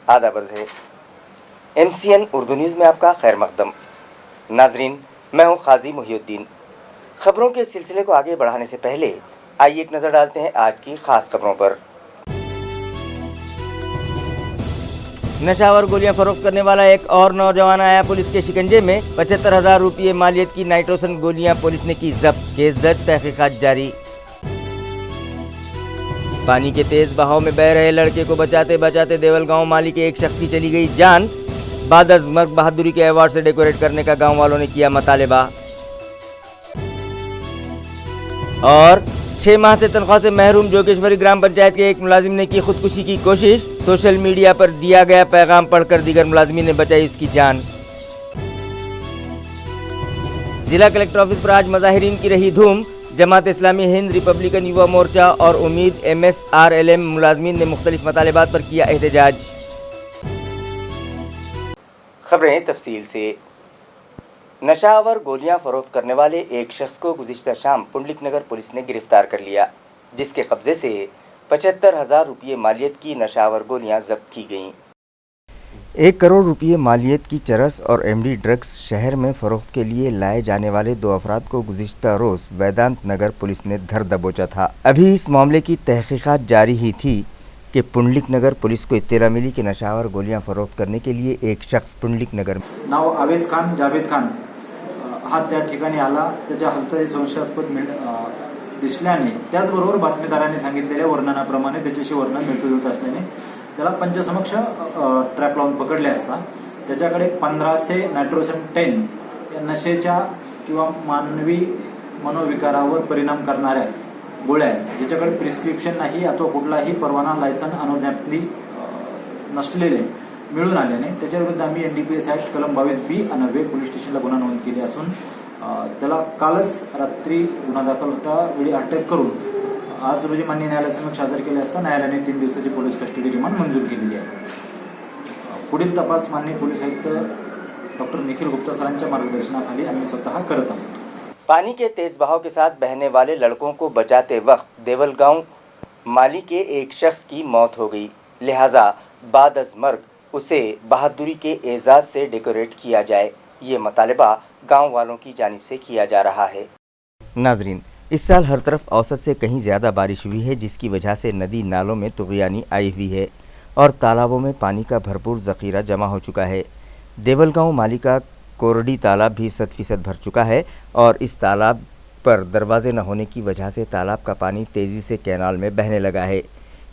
आदाब है। MCN Urdu news में आपका खैर मकदम। नाजरीन, मैं हूं काजी मुहिउद्दीन। खबरों के सिलसिले को आगे बढ़ाने से पहले आइए एक नज़र डालते हैं आज की खास खबरों पर। नशावर गोलियां फरोख्त करने वाला एक और नौजवान आया पुलिस के शिकंजे में। 75,000 रुपये मालियत की नाइट्रोसन गोलियां पुलिस ने की जब्त। केस दर्ज, तहकीकात जारी। पानी के तेज बहाव में बह रहे लड़के को बचाते बचाते देवल गांव माली के एक शख्स की चली गई जान। बाद अज़ मर्ग बहादुरी के अवार्ड से डेकोरेट करने का गांव वालों ने किया मुतालबा। और 6 माह से तनख्वाह से महरूम जोगेश्वरी ग्राम पंचायत के एक मुलाजिम ने की खुदकुशी की कोशिश। सोशल मीडिया पर दिया गया पैगाम पढ़कर दीगर मुलाजिमीन ने बचाई उसकी जान। जिला कलेक्टर ऑफिस पर आज मुजाहिरीन की रही धूम। जमात इस्लामी हिंद, रिपब्लिकन युवा मोर्चा और उम्मीद MSRLM मुलाजमीन ने मुख्तलिफ मतलबात पर किया एहतजाज। खबरें तफसील से। नशावर गोलियां फरोख्त करने वाले एक शख्स को गुज़िश्ता शाम पुंडलिक नगर पुलिस ने गिरफ्तार कर लिया, जिसके कब्जे से 75,000 रुपये मालियत की नशावर गोलियां जब्त की गईं। 1 करोड़ रुपये मालियत की चरस और MD ड्रग्स शहर में फ़रोख्त के लिए लाए जाने वाले 2 अफराद को गुज़िश्ता रोज़ वेदांत नगर पुलिस ने धर दबोचा था। अभी इस मामले की तहकीकात जारी ही थी कि पुंडलिक नगर पुलिस को इत्तला मिली कि नशावर गोलियां फरोख्त करने के लिए एक शख्स पुंडलिक नगर नाव आवेज खान जावेद खान हा त्या ठिकाणी आला। त्याच्या हालचाली संशयास्पद दिसल्याने त्याचबरोबर बातमीदारांनी सांगितलेल्या वर्णनाप्रमाणे त्याच्याशी वर्णन मिळत असल्याने त्याला पंचसमक्ष ट्रॅप लावून पकडले असता त्याच्याकडे 1500 नायट्रोसन 10 या नशेच्या किंवा मानवी मनोविकारावर परिणाम करणाऱ्या गोळ्या ज्याच्याकडे प्रिस्क्रिप्शन नाही अथवा कुठलाही परवाना लायसन अनुज्ञापत्री नसलेले मिळून आल्याने त्याच्याविरुद्ध आम्ही NDPS ऍक्ट कलम 22B अन्वये पोलीस स्टेशनला गुन्हा नोंद केली असून त्याला कालच रात्री गुन्हा दाखल होता वेळी अटक करून आज रोजी मान्य न्यायालयासमक्ष हजर केले असता न्यायालयाने 3 दिवसाची पोलीस कस्टडी रिमांड मंजूर केलेली आहे। पुढील तपास माननीय पोलीस आयुक्त डॉक्टर निखिल गुप्ता सरांच्या मार्गदर्शनाखाली आम्ही स्वतः करत आहोत। पानी के तेज बहाव के साथ बहने वाले लड़कों को बचाते वक्त देवल गांव माली के एक शख्स की मौत हो गई, लिहाजा बाद अज़ मर्ग उसे बहादुरी के एजाज से डेकोरेट किया जाए, ये मुतालबा गांव वालों की जानिब से किया जा रहा है। नाजरीन, इस साल हर तरफ औसत से कहीं ज़्यादा बारिश हुई है, जिसकी वजह से नदी नालों में तुग़यानी आई हुई है और तालाबों में पानी का भरपूर ज़ख़ीरा जमा हो चुका है। देवल गांव माली का कोरडी तालाब भी 100% भर चुका है और इस तालाब पर दरवाजे न होने की वजह से तालाब का पानी तेज़ी से कैनाल में बहने लगा है।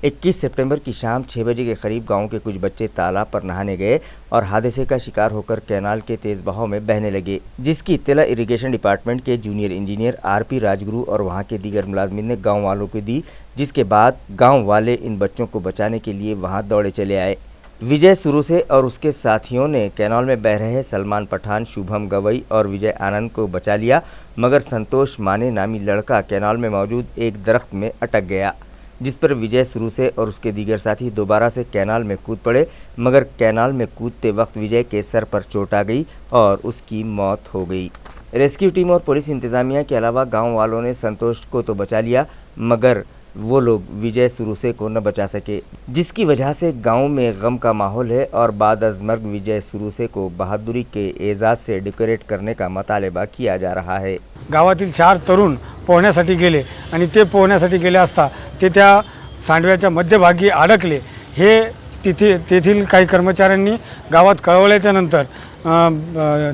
21 सितंबर की शाम 6 बजे के करीब गांव के कुछ बच्चे तालाब पर नहाने गए और हादसे का शिकार होकर कैनाल के तेज़ बहाव में बहने लगे, जिसकी इत्तला इरिगेशन डिपार्टमेंट के जूनियर इंजीनियर RP राजगुरु और वहां के दीगर मुलाजमीन ने गांव वालों को दी, जिसके बाद गांव वाले इन बच्चों को बचाने के लिए वहां दौड़े चले आए। विजय सुरू से और उसके साथियों ने कैनाल में बह रहे सलमान पठान, शुभम गवई और विजय आनंद को बचा लिया, मगर संतोष माने नामी लड़का कैनाल में मौजूद एक दरख्त में अटक गया, जिस पर विजय सुरू से और उसके दीगर साथी दोबारा से कैनाल में कूद पड़े, मगर कैनाल में कूदते वक्त विजय के सर पर चोट आ गई और उसकी मौत हो गई। रेस्क्यू टीम और पुलिस इंतज़ामिया के अलावा गाँव वालों ने संतोष को तो बचा लिया, मगर वो लोग विजय सुरूसे को न बचा सके, जिसकी वजह से गांव में गम का माहौल है और बाद अज़ मर्ग विजय सुरूसे को बहादुरी के एजाज से डेकोरेट करने का मुतालबा किया जा रहा है। गावातील 4 तरुण पोहण्यासाठी गेले आणि ते पोहण्यासाठी गेले असता ते त्या सांडव्याच्या मध्यभागी अडकले। हे तेथील काही कर्मचाऱ्यांनी गावात कळवल्याच्या नंतर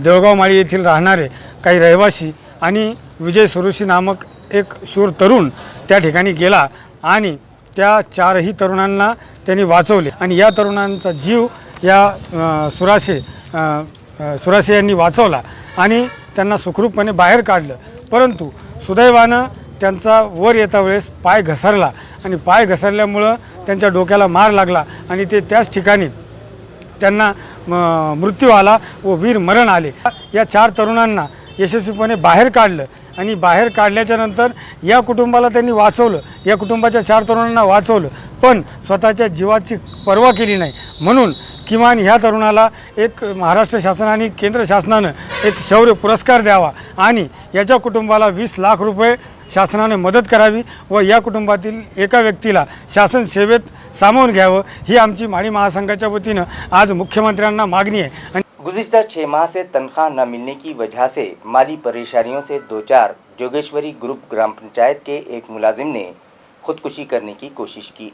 देवगाव माळी येथील राहणारे काही रहिवासी आणि विजय सुरूशी नामक एक शूर तरुण त्या ठिकाणी गेला आणि त्या 4ही तरुणांना त्यांनी वाचवले आणि या तरुणांचा जीव या सुराशे यांनी वाचवला आणि त्यांना सुखरूपपणे बाहेर काढलं। परंतु सुदैवानं त्यांचा वर येता वेळेस पाय घसरला आणि पाय घसरल्यामुळं त्यांच्या डोक्याला मार लागला आणि ते त्याच ठिकाणी त्यांना मृत्यू आला व वीर मरण आले। या 4 तरुणांना यशस्वीपणे बाहेर काढलं आणि बाहेर काढल्याच्या नंतर या कुटुंबाला त्यांनी वाचवलं, या कुटुंबाच्या 4 तरुणांना वाचवलं, पण स्वतःच्या जीवाची पर्वा केली नाही। म्हणून किमान ह्या तरुणाला एक महाराष्ट्र शासन आणि केंद्र शासनानं एक शौर्य पुरस्कार द्यावा आणि याच्या कुटुंबाला 20 लाख रुपये शासनाने मदत करावी व या कुटुंबातील एका व्यक्तीला शासन सेवेत सामावून घ्यावं ही आमची माळी महासंघाच्या वतीनं आज मुख्यमंत्र्यांना मागणी आहे। गुज़िश्ता 6 माह से तनख्वाह न मिलने की वजह से माली परेशानियों से दो चार जोगेश्वरी ग्रुप ग्राम पंचायत के एक मुलाजिम ने खुदकुशी करने की कोशिश की।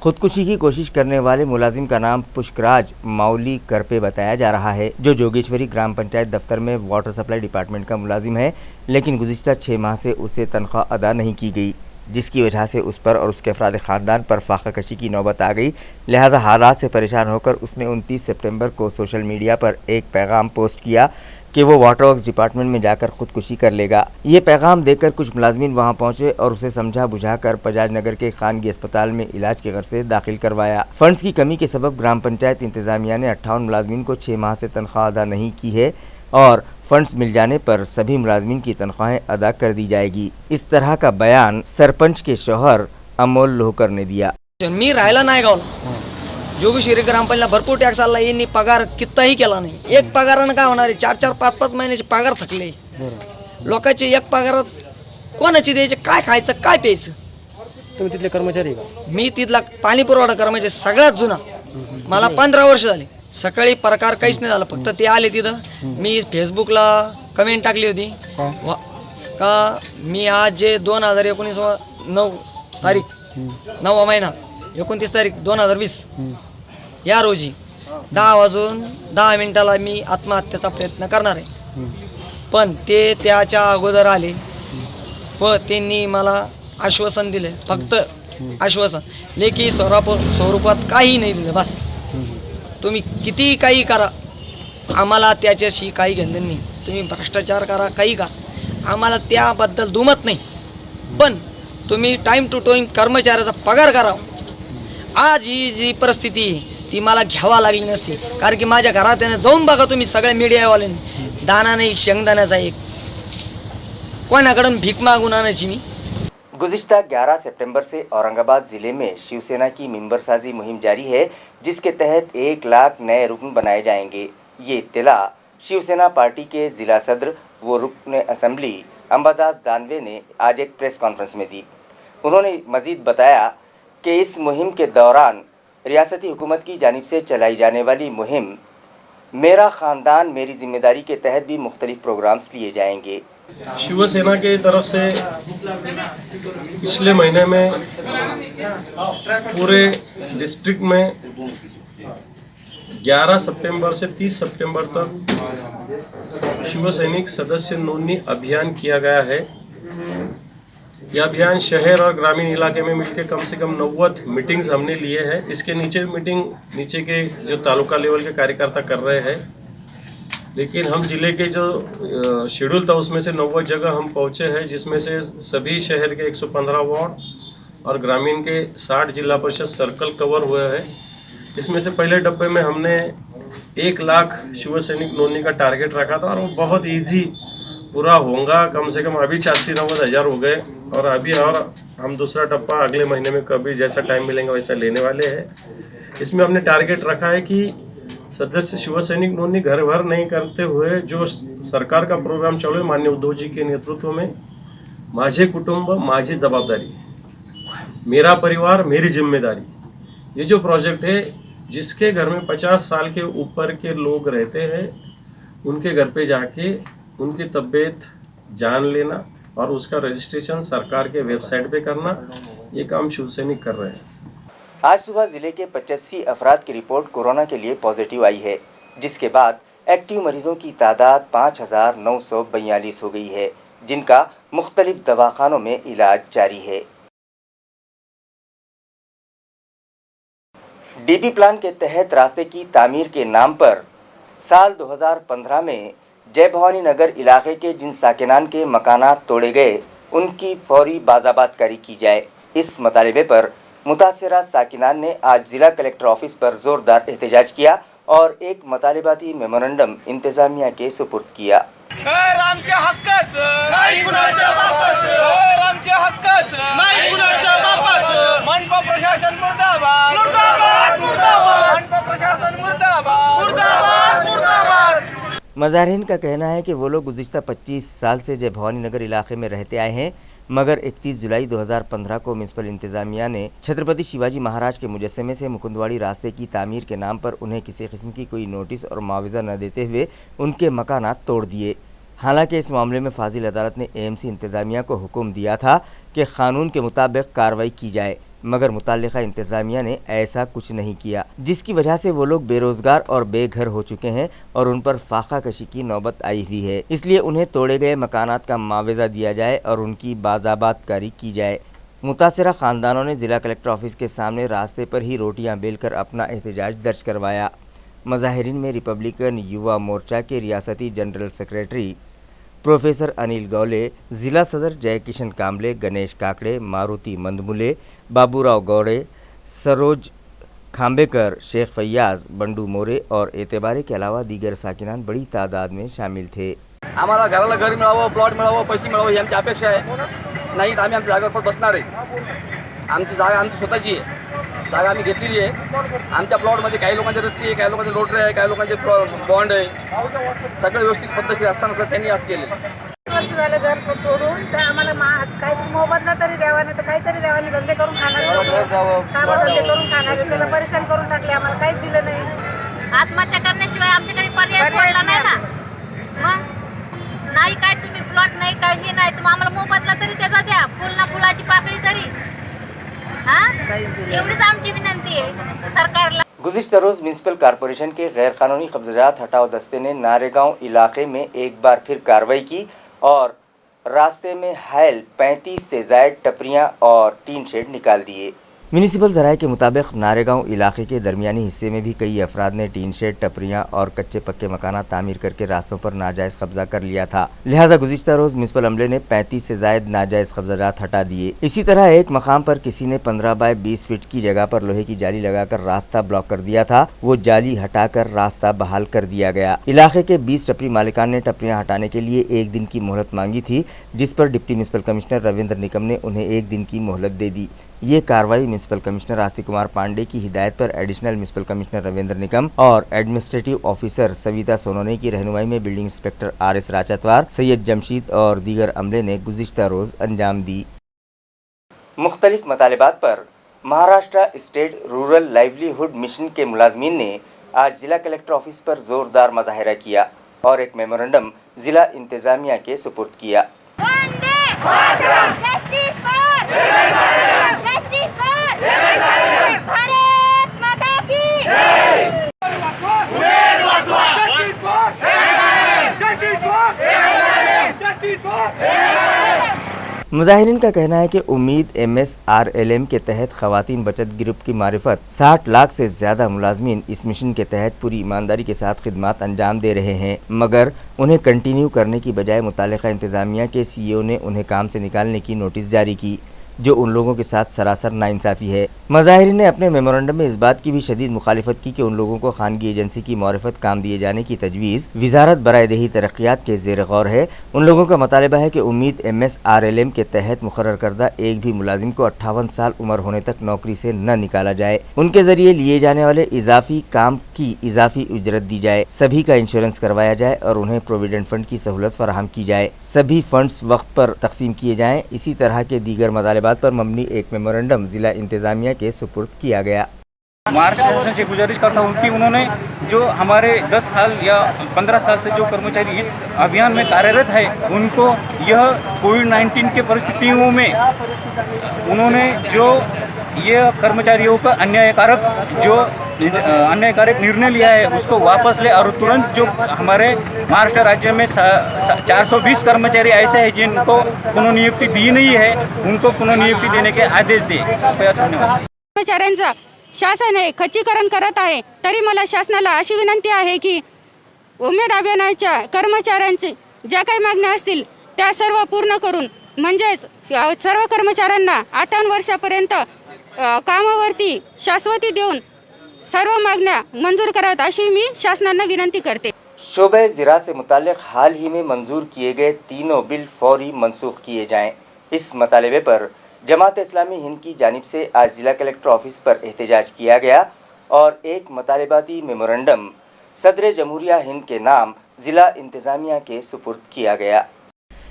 खुदकुशी की कोशिश करने वाले मुलाजिम का नाम पुष्कराज माउली करपे बताया जा रहा है, जो जोगेश्वरी ग्राम पंचायत दफ्तर में वाटर सप्लाई डिपार्टमेंट का मुलाजिम है, लेकिन गुज़िश्ता 6 माह से उसे तनख्वाह अदा नहीं की गई, जिसकी वजह से उस पर और उसके अफराद ख़ानदान पर फाका कशी की नौबत आ गई। लिहाजा हालात से परेशान होकर उसने 29 सितंबर को सोशल मीडिया पर एक पैगाम पोस्ट किया कि वो वाटर वर्क्स डिपार्टमेंट में जाकर खुदकुशी कर लेगा। ये पैगाम देकर कुछ मुलाजमीन वहां पहुंचे और उसे समझा बुझाकर पजाज नगर के खानगी अस्पताल में इलाज के गर्ज से दाखिल करवाया। फंड्स की कमी के सबब ग्राम पंचायत इंतजामिया ने 58 मुलाजमीन को 6 माह से तनख्वाह अदा नहीं की है और फंड्स मिल जाने पर सभी मुलाजमीन की तनख्वाहें अदा कर दी जाएगी। इस तरह का बयान सरपंच के शौहर अमोल लोहकर ने दिया। मी राहिला नाही गावला, जोगेश्वरी ग्रामपंचायतला भरपूर टॅक्स आला, यांनी पगार कितीही केला नाही। एक पगारानं काय होणार आहे, 4-4, 5-5 महिन्याचे पगार थकले लोकांचे। एक पगारात कोणाची द्यायचे, काय खायचं, काय प्यायचं? तुम्ही तिथले कर्मचारी का? मी तिथला पाणी पुरवठा कर्मचारी सगळ्यात जुना, मला 15 वर्ष झाले। सकाळी प्रकार काहीच नाही झाला, फक्त ते आले तिथं, मी फेसबुकला कमेंट टाकली होती का मी आज जे 2019 9 तारीख 9वा महिना 29 तारीख 2020 या रोजी 10 वाजून 10 मिनिटाला मी आत्महत्येचा प्रयत्न करणार आहे। पण ते त्याच्या अगोदर आले व त्यांनी मला आश्वासन दिले, फक्त आश्वासन, लेखी स्वरूपात काही नाही दिलं। बस तुम्ही किती काही करा, आम्हाला त्याच्याशी काही घेणं नाही। तुम्ही भ्रष्टाचार करा, काही करा, आम्हाला त्याबद्दल दुमत नाही, पण तुम्ही टाईम टू टाईम कर्मचाऱ्याचा पगार करा। आज ही जी परिस्थिती ती मला घ्यावा लागली नसती, कारण की माझ्या घरात जाऊन बघा तुम्ही सगळ्या मीडियावाल्यांनी, दाना नाही शेंगदाण्याचा एक, कोणाकडून भीक मागून आणायची मी। गुज़िश्ता 11 सितंबर से औरंगाबाद ज़िले में शिवसेना की मेंबरसाजी मुहिम जारी है, जिसके तहत 1 लाख नए रुकन बनाए जाएंगे। ये इत्तला शिवसेना पार्टी के ज़िला सदर व रुकन असम्बली अंबादास दानवे ने आज एक प्रेस कॉन्फ्रेंस में दी। उन्होंने मज़ीद बताया कि इस मुहिम के दौरान रियासती हुकूमत की जानिब से चलाई जाने वाली मुहिम मेरा ख़ानदान मेरी ज़िम्मेदारी के तहत भी मुख्तलिफ प्रोग्राम्स लिए जाएंगे। शिवसेना की तरफ से पिछले महीने में पूरे डिस्ट्रिक्ट में 11 सितंबर से 30 सितंबर तक शिव सैनिक सदस्य नोंदणी अभियान किया गया है। यह अभियान शहर और ग्रामीण इलाके में मिलकर कम से कम 90 मीटिंग्स हमने लिए हैं। इसके नीचे के जो तालुका लेवल के कार्यकर्ता कर रहे हैं, लेकिन हम जिले के जो शेड्यूल था उसमें से 90 जगह हम पहुंचे हैं, जिसमें से सभी शहर के 115 वार्ड और ग्रामीण के 60 जिला परिषद सर्कल कवर हुए हैं। इसमें से पहले डब्बे में हमने 1 लाख शिव सैनिक नोंदणी का टारगेट रखा था और वो बहुत इजी पूरा होगा। कम से कम अभी 86-90 हज़ार हो गए और अभी और हम दूसरा डब्बा अगले महीने में कभी जैसा टाइम मिलेंगे वैसा लेने वाले हैं। इसमें हमने टारगेट रखा है कि सदस्य शिव सैनिक नोंदणी घर भर नहीं करते हुए जो सरकार का प्रोग्राम चालू है माननीय उद्धव जी के नेतृत्व में, माझे कुटुंब माझी जवाबदारी, मेरा परिवार मेरी जिम्मेदारी, ये जो प्रोजेक्ट है जिसके घर में 50 साल के ऊपर के लोग रहते हैं उनके घर पे जाके उनकी तबीयत जान लेना और उसका रजिस्ट्रेशन सरकार के वेबसाइट पे करना, ये काम शिव सैनिक कर रहे हैं। आज सुबह जिले के 85 अफराद की रिपोर्ट कोरोना के लिए पॉजिटिव आई है, जिसके बाद एक्टिव मरीजों की तादाद 5942 हो गई है, जिनका मुख्तलिफ दवाखानों में इलाज जारी है। डीपी प्लान के तहत रास्ते की तामीर के नाम पर साल 2015 में जय भवानी नगर इलाके के जिन साकिनान के मकानात तोड़े गए उनकी फौरी बाज़ाबातकारी की जाए। इस मुतालिबे पर मुतासिरा साकिनान ने आज ज़िला कलेक्टर ऑफिस पर ज़ोरदार एहतजाज किया और एक मुतालिबाती मेमोरेंडम इंतज़ामिया के सुपुर्द किया। मनपा प्रशासन मुर्दाबाद, मुर्दाबाद, मुर्दाबाद, मनपा प्रशासन मुर्दाबाद, मुर्दाबाद, मुर्दाबाद। मज़ाहिरीन का कहना है कि वो लोग गुज़िश्ता 25 साल से जय भवानी नगर इलाके में रहते आए हैं, मगर 31 जुलाई 2015 को म्यूनसिपल इंतज़ामिया ने छत्रपति शिवाजी महाराज के मुजस्समे से मुकुंदवाड़ी रास्ते की तामीर के नाम पर उन्हें किसी किस्म की कोई नोटिस और मुआवजा न देते हुए उनके मकानात तोड़ दिए। हालांकि इस मामले में फाजिल अदालत ने एएमसी इंतज़ामिया को हुक्म दिया था कि क़ानून के मुताबिक कार्रवाई की जाए, मगर मुतल्लिका इंतज़ामिया ने ऐसा कुछ नहीं किया, जिसकी वजह से वो लोग बेरोज़गार और बेघर हो चुके हैं और उन पर फाका कशी की नौबत आई हुई है। इसलिए उन्हें तोड़े गए मकानात का मुआवजा दिया जाए और उनकी बाज़ाबातकारी की जाए। मुतासिरा ख़ानदानों ने ज़िला कलेक्टर ऑफिस के सामने रास्ते पर ही रोटियाँ बेलकर अपना एहतजाज दर्ज करवाया। मज़ाहिरीन में रिपब्लिकन युवा मोर्चा के रियासती जनरल सेक्रेटरी प्रोफेसर अनिल गौले, ज़िला सदर जयकिशन कामले, गणेश काकड़े, मारुति मंदमुले, बाबूराव गौड़े, सरोज खांबेकर, शेख फैयाज, बंडू मोरे और एतबारे के अलावा दीगर साकिनान बड़ी तादाद में शामिल थे। आम्हाला घराला घर मिळावं, प्लॉट मिळावं, पैसे मिळावं ही आमची अपेक्षा आहे. नाही तर आम्ही आमच्या जागेवर बसणार आहे. आमची जागा आमची स्वतःची आहे. जागा आम्ही घेतलेली आहे. आमच्या प्लॉटमध्ये काही लोकांचे रस्ते आहे, काही लोकांचे लोटरे आहे, काही लोकांचे बॉन्ड आहे. सगळं व्यवस्थित पद्धतशीर असताना त्यांनी असं केलेलं. वर्ष झालं घर तोडून तर आम्हाला काहीतरी मोबदला तरी द्यावा, नाही तर काहीतरी द्यावा. नाही धंदे करून खाणार, धंदे करून खाणार, त्याला परेशान करून टाकले. आम्हाला काहीच दिलं नाही. आत्महत्या करण्याशिवाय आमच्याकडे पर्याय सोडला नाही ना. मग नाही काय तुम्ही प्लॉट नाही काय हे नाही तर आम्हाला मोबदला तरी त्याचा द्या, फुल ना फुलाची पाकळी तरी. एवढीच आमची विनंती आहे सरकारला। गुज़िश्ता रोज़ म्यूनसिपल कॉरपोरेशन के गैर कानूनी कब्ज़ात हटाओ दस्ते ने नारेगांव इलाके में एक बार फिर कार्रवाई की और रास्ते में हायल 35 से ज़ायद टपरियां और टीन शेड निकाल दिए। म्यूनिसिपल ज़राए के मुताबिक नारेगांव इलाके के दरमियानी हिस्से में भी कई अफराद ने टीन शेड, टपरियां और कच्चे पक्के मकाना तामीर करके रास्तों पर नाजायज़ कब्जा कर लिया था। लिहाजा गुज़िश्ता रोज़ म्यूनिसिपल अमले ने 35 से ज़ायद नाजायज़ कब्जात हटा दिए। इसी तरह एक मकाम पर किसी ने 15 बाय 20 फीट की जगह पर लोहे की जाली लगाकर रास्ता ब्लॉक कर दिया था। वो जाली हटाकर रास्ता बहाल कर दिया गया। इलाके के 20 टपरी मालिकान ने टपरियां हटाने के लिए 1 दिन की मोहलत मांगी थी, जिस पर deputy municipal commissioner Ravindra Nikam ने उन्हें 1 दिन की मोहलत दे दी। ये कार्रवाई म्यूनिसिपल कमिश्नर आस्तिक कुमार पांडे की हिदायत पर additional municipal commissioner Ravindra Nikam और एडमिनिस्ट्रेटिव ऑफिसर सविता सोनोने की रहनुमाई में building inspector RS Rachatwar, Syed Jamshed और दीगर अमले ने गुज़िश्ता रोज़ अंजाम दी। मुख्तलिफ मतालिबात पर Maharashtra state rural livelihood mission के मुलाजमीन ने आज जिला कलेक्टर ऑफिस पर जोरदार मुजाहिरा किया और एक मेमोरेंडम जिला इंतजामिया के सुपुर्द किया। मुजाहिरीन का कहना है कि उम्मीद MSRLM के तहत ख़वातीन बचत ग्रुप की मारिफत 60 लाख से ज़्यादा मुलाजमीन इस मिशन के तहत पूरी ईमानदारी के साथ खिदमात अंजाम दे रहे हैं, मगर उन्हें कंटिन्यू करने की बजाय मुतालिका इंतज़ामिया के CEO ने उन्हें काम से निकालने की नोटिस जारी की, जो उन लोगों के साथ सरासर नाइंसाफ़ी है। मुजाहिरीन ने अपने मेमोरेंडम में इस बात की भी शदीद मुखालिफत की कि उन लोगों को खानगी एजेंसी की मारिफत काम दिए जाने की तजवीज़ वजारत बराए देही तरक्यात के ज़ेर गौर है। उन लोगों का मुतालबा है कि उम्मीद MSRLM के तहत मुकर्रर करदा एक भी मुलाजिम को 58 साल उम्र होने तक नौकरी से न निकाला जाए। उनके ज़रिए लिए जाने वाले इजाफी काम की इजाफी उजरत दी जाए, सभी का इंश्योरेंस करवाया जाए और उन्हें प्रोविडेंट फंड की सहूलत फराहम की जाए, सभी फंड्स वक्त पर तकसीम किए जाएँ। इसी तरह के दीगर मुतालबात पर मबनी एक मेमोरेंडम जिला इंतजामिया के सुपुर्द किया गया। महाराष्ट्र शासन से गुजारिश करता हूँ कि उन्होंने जो हमारे 10 साल या 15 साल से जो कर्मचारी इस अभियान में कार्यरत है, उनको यह कोविड-19 के परिस्थितियों में उन्होंने जो ये कर्मचारियों पर अन्यायकारक निर्णय लिया है उसको वापस ले और तुरंत जो हमारे महाराष्ट्र राज्य में 420 कर्मचारी ऐसे हैं जिनको पुनर्नियुक्ति दी नहीं है, उनको पुनर्नियुक्ति देने के आदेश दे। धन्यवाद। कर्मचाऱ्यांचा शासन हे खच्चीकरण करत आहे, तरी मला शासनाला अशी विनंती आहे की उमेद अभियानाच्या कर्मचाऱ्यांचे ज्या काही मागण्या असतील त्या सर्व पूर्ण करून, म्हणजेच सर्व कर्मचाऱ्यांना 58 वर्षापर्यंत कामावरती शाश्वती देऊन सर्व मागण्या मंजूर कराव्यात अशी मी शासनाला विनंती करते। शोबे ज़िराअत से मुताल्लिक़ हाल ही में मंजूर किए गए तीनों बिल फौरी मनसूख किए जाएँ। इस मतालबे पर जमात इस्लामी हिंद की जानिब से आज जिला कलेक्टर ऑफिस पर एहतजाज किया गया और एक मतालबाती मेमोरेंडम सदर जमहूरिया हिंद के नाम जिला इंतजामिया के सुपुर्द किया गया।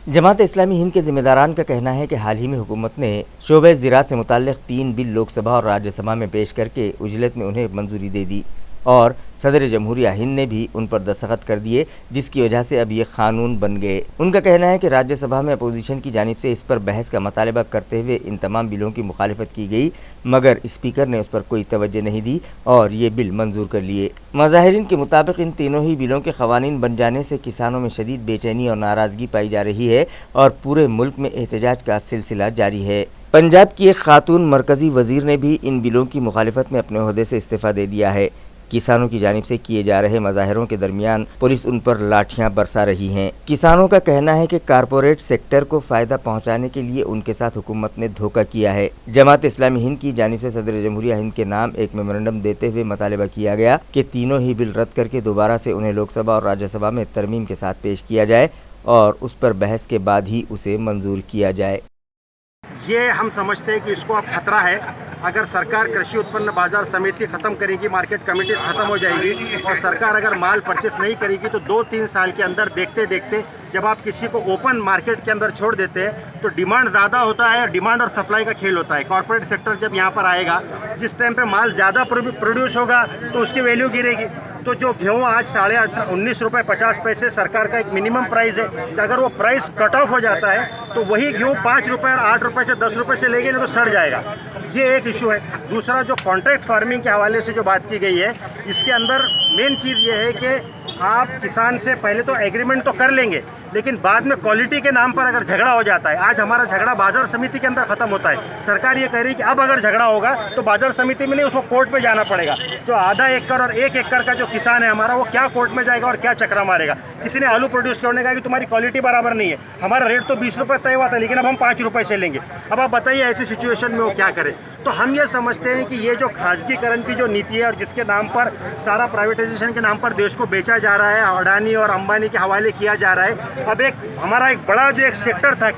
जमात इस्लामी हिंद के जिम्मेदारान का कहना है कि हाल ही में हुकूमत ने शोबे ज़राअत से मुताल्लिक़ 3 बिल लोकसभा और राज्यसभा में पेश करके उजलत में उन्हें मंजूरी दे दी और सदर जमहूरिया हिंद ने भी उन पर दस्तखत कर दिए, जिसकी वजह से अब ये कानून बन गए। उनका कहना है कि राज्यसभा में अपोजिशन की जानिब से इस पर बहस का मुतालबा करते हुए इन तमाम बिलों की मुखालिफत की गई, मगर स्पीकर ने उस पर कोई तवज्जो नहीं दी और ये बिल मंजूर कर लिए। मुज़ाहिरीन के मुताबिक इन तीनों ही बिलों के क़वानीन बन जाने से किसानों में शदीद बेचैनी और नाराज़गी पाई जा रही है और पूरे मुल्क में एहतजाज का सिलसिला जारी है। पंजाब की एक खातून मरकज़ी वज़ीर ने भी इन बिलों की मुखालिफत में अपने ओहदे से इस्तीफ़ा दे दिया है। किसानों की जानिब से किए जा रहे मुजाहरों के दरमियान पुलिस उन पर लाठियां बरसा रही हैं। किसानों का कहना है कि कारपोरेट सेक्टर को फ़ायदा पहुंचाने के लिए उनके साथ हुकूमत ने धोखा किया है। जमात इस्लामी हिंद की जानिब से सदर जमहूरिया हिंद के नाम एक मेमोरेंडम देते हुए मुतालबा किया गया कि तीनों ही बिल रद्द करके दोबारा से उन्हें लोकसभा और राज्यसभा में तरमीम के साथ पेश किया जाए और उस पर बहस के बाद ही उसे मंजूर किया जाए। ये हम समझते हैं कि इसको अब खतरा है। अगर सरकार कृषि उत्पन्न बाजार समिति ख़त्म करेगी, मार्केट कमेटीज ख़त्म हो जाएगी और सरकार अगर माल परचेस नहीं करेगी तो 2-3 साल के अंदर देखते देखते जब आप किसी को ओपन मार्केट के अंदर छोड़ देते हैं तो डिमांड ज़्यादा होता है, डिमांड और सप्लाई का खेल होता है। कॉर्पोरेट सेक्टर जब यहाँ पर आएगा, जिस टाइम पे माल ज़्यादा प्रोड्यूस होगा तो उसकी वैल्यू गिरेगी। तो जो गेहूँ आज 19.5 रुपये 50 पैसे सरकार का एक मिनिमम प्राइस है, तो अगर वो प्राइस कट ऑफ हो जाता है तो वही गेहूँ 5 रुपये और 8 रुपये से 10 रुपये से लेंगे नहीं तो सड़ जाएगा। ये एक इशू है। दूसरा, जो कॉन्ट्रैक्ट फार्मिंग के हवाले से जो बात की गई है, इसके अंदर मेन चीज़ ये है कि आप किसान से पहले तो एग्रीमेंट तो कर लेंगे, लेकिन बाद में क्वालिटी के नाम पर अगर झगड़ा हो जाता है, आज हमारा झगड़ा बाजार समिति के अंदर ख़त्म होता है। सरकार ये कह रही है कि अब अगर झगड़ा होगा तो बाजार समिति में नहीं, उसको कोर्ट में जाना पड़ेगा। तो आधा एकड़ और 1 एकड़ का जो किसान है हमारा, वो क्या कोर्ट में जाएगा और क्या चक्रा मारेगा। किसी ने आलू प्रोड्यूस करने का कि तुम्हारी क्वालिटी बराबर नहीं है, हमारा रेट तो 20 रुपये तय हुआ था लेकिन अब हम 5 रुपये से लेंगे। अब आप बताइए ऐसी सिचुएशन में वो क्या करे। तो हम ये समझते हैं कि ये जो खाजगीकरण की जो नीति है और जिसके नाम पर सारा प्राइवेटाइजेशन के नाम पर देश को बेचा जा रहा है, अडानी और अंबानी के हवाले किया जा रहा है। अब हमारा एक बड़ा जो एक सेक्टर था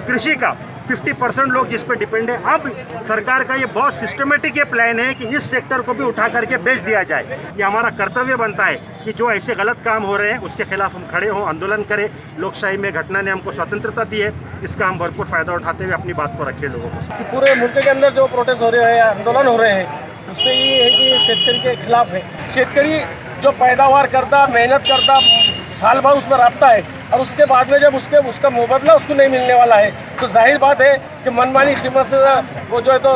कृषि का, 50% लोग जिस पे डिपेंड है, अब सरकार का ये बहुत सिस्टमेटिक ये प्लान है कि इस सेक्टर को भी उठा करके बेच दिया जाए। ये हमारा कर्तव्य बनता है कि जो ऐसे गलत काम हो रहे हैं उसके खिलाफ हम खड़े हों, आंदोलन करें। लोकशाही में घटना ने हमको स्वतंत्रता दी है, इसका हम भरपूर फ़ायदा उठाते हुए अपनी बात को रखें लोगों को। पूरे मुल्क के अंदर जो प्रोटेस्ट हो रहे हैं, आंदोलन हो रहे हैं, उससे ये है कि शेतकरी के खिलाफ है। शेतकरी जो पैदावार करता, मेहनत करता, साल भर उसमें रखता है और उसके बाद में जब उसका मुबदला उसको नहीं मिलने वाला है तो जाहिर बात है कि मनमानी कीमत से वो जो है तो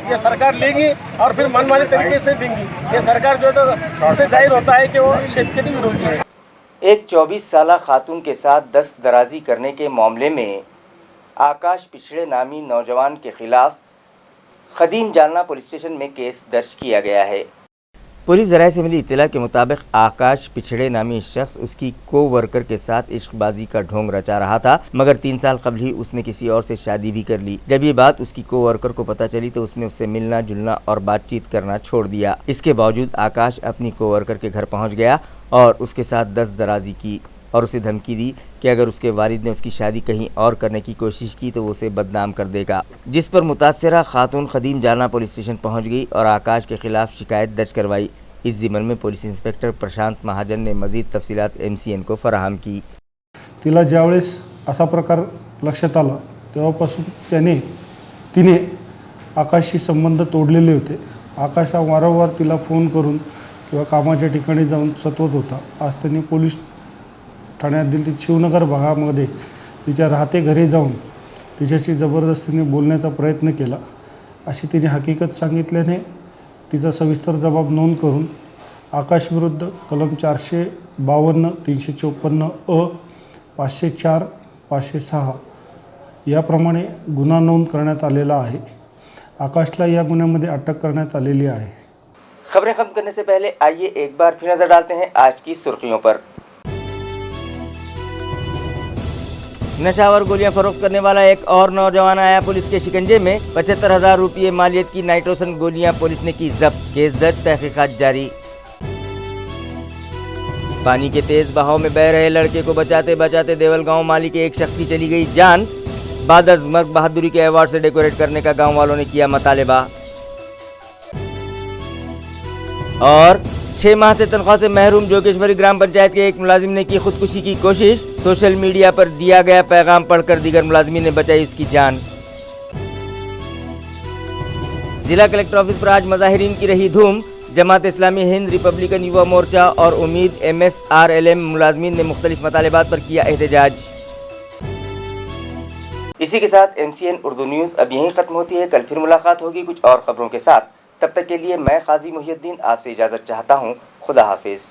ये सरकार लेगी और फिर मनमानी तरीके से देंगी। ये सरकार जो है तो इससे जाहिर होता है कि वो शेतकरी विरोधी है। एक 24 साला खातून के साथ दस्तदराजी करने के मामले में आकाश पिछड़े नामी नौजवान के खिलाफ खदीम जालना पुलिस स्टेशन में केस दर्ज किया गया है। पुलिस ज़राए से मिली इत्तला के मुताबिक आकाश पिछड़े नामी शख्स उसकी को वर्कर के साथ इश्कबाजी का ढोंग रचा रहा था, मगर 3 साल कबल ही उसने किसी और से शादी भी कर ली। जब ये बात उसकी को वर्कर को पता चली तो उसने उससे मिलना जुलना और बातचीत करना छोड़ दिया। इसके बावजूद आकाश अपनी को वर्कर के घर पहुँच गया और उसके साथ दस्तदराजी की और उसे धमकी दी कि अगर उसके वालिद ने उसकी शादी कहीं और करने की कोशिश की तो वो उसे बदनाम कर देगा, जिस पर मुतासरा खातून खदीम जालना पुलिस स्टेशन पहुंच गई और आकाश के खिलाफ शिकायत दर्ज करवाई। इस ज़िम्मन में पुलिस इंस्पेक्टर प्रशांत महाजन ने मज़ीद तफसीलात MCN को फराहम की। तिला ज्यावेळेस असा प्रकार लक्षात आला तेव्हापासून तिने आकाशशी संबंध तोडलेले होते। आकाश हा वारंवार तिला फ़ोन करून किंवा कामाच्या ठिकाणी जाऊन सतवत होता। आज त्यांनी पोलीस ठाण्यातील शिवनगर भागामध्ये तिच्या राहते घरी जाऊन तिच्याशी जबरदस्तीने बोलण्याचा प्रयत्न केला, अशी तिने हकीकत सांगितल्याने तिचा सविस्तर जबाब नोंद करून आकाश विरुद्ध कलम 452, 354 अ, 504, 506 याप्रमाणे गुन्हा नोंद करण्यात आलेला आहे। आकाशला या गुन्ह्यामध्ये अटक करण्यात आलेली आहे। खबरें खत्म करने से पहले आइए एक बार फिर नजर डालते हैं आज की सुर्खियों पर। नशावर गोलियां फरोख्त करने वाला एक और नौजवान आया पुलिस के शिकंजे में। 75,000 रुपये मालियत की नाइट्रोसन गोलियां पुलिस ने की जब्त। केस दर्ज, तहकीकात जारी। पानी के तेज बहाव में बह रहे लड़के को बचाते बचाते देवलगांव माली के एक शख्स की चली गई जान। बाद अज़ मर्ग बहादुरी के अवार्ड से डेकोरेट करने का गांव वालों ने किया मुतालबा। और 6 माह से तनख्वाह से महरूम जोगेश्वरी ग्राम पंचायत के एक मुलाजिम ने की खुदकुशी की कोशिश। सोशल मीडिया पर दिया गया पैगाम पढ़कर दीगर मुलाजिमीन ने बचाई उसकी जान। जिला कलेक्टर ऑफिस पर आज मुजाहिरीन की रही धूम। जमात इस्लामी हिंद, रिपब्लिकन युवा मोर्चा और उम्मीद MSRLM मुलाजमीन ने मुख्तलिफ मतालिबात पर किया एहतजाज। इसी के साथ MCN उर्दू न्यूज़ अब यहीं ख़त्म होती है। कल फिर मुलाकात होगी कुछ और ख़बरों के साथ। तब तक के लिए मैं काजी मुहियुद्दीन आपसे इजाज़त चाहता हूँ। खुदा हाफिज़।